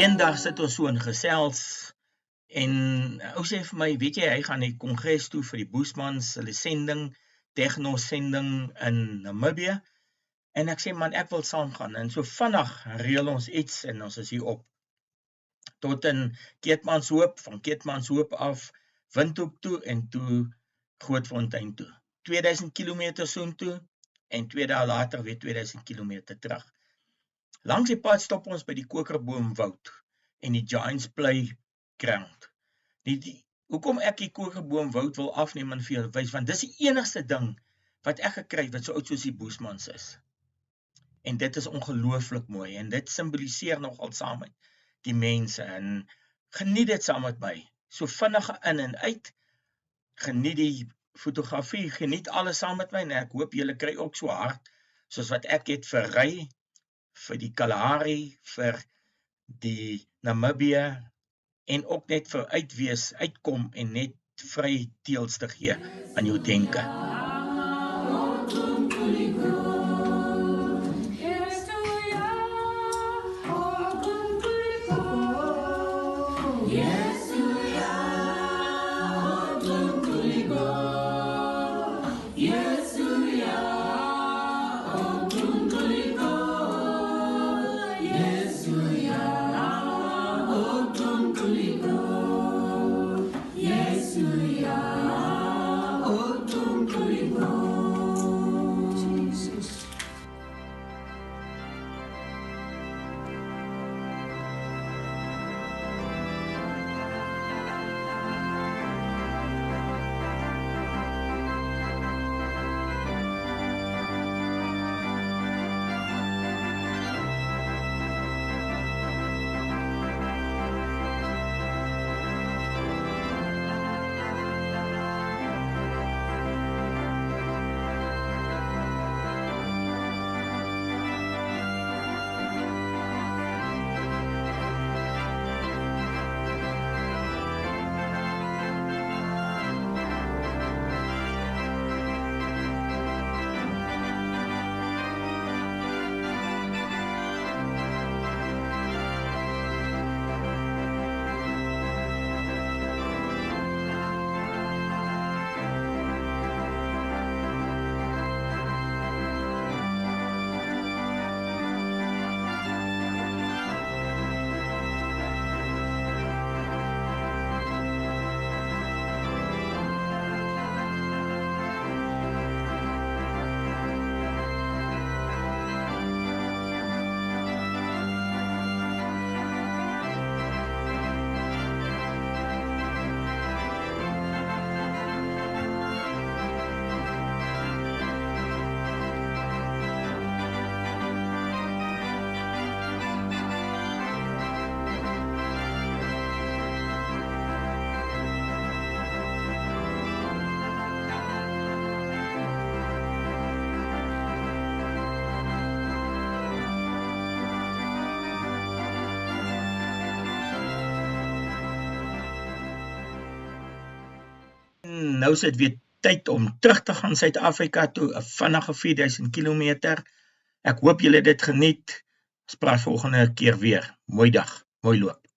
Eendag sit ons so in gesels en ou sê vir my, weet jy, hy gaan die kongres toe vir die Boesmans, hulle sending, Tegnos sending in Namibië. En ek sê, man, ek wil saamgaan. En so vinnig reël ons iets en ons is hier op. Tot in Keetmanshoop, van Keetmanshoop af, Windhoek toe en toe Grootfontein toe. 2000 kilometer soontoe en 2 dae later weer 2000 kilometer terug. Langs die pad stop ons by die Kokerboomwoud en die Giants Play Ground. Hoekom ek die Kokerboomwoud wil afneem en vir julle wys, want dis die enigste ding wat ek gekry het wat so oud soos die Boesmans is. En dit is ongelooflik mooi en dit simboliseer nogal saam met die mense en geniet dit saam met my. So vinnige in en uit, geniet die fotografie, geniet alles saam met my en ek hoop julle kry ook so hard soos wat ek het vir ry, vir die Kalahari, vir die Namibië en ook net vir uitwees, uitkom en net vry teels te gee aan jou denke. Nou is dit weer tyd om terug te gaan Suid-Afrika toe, 'n vinnige 4000 kilometer. Ek hoop julle het dit geniet. Ons praat volgende keer weer. Mooi dag, mooi loop.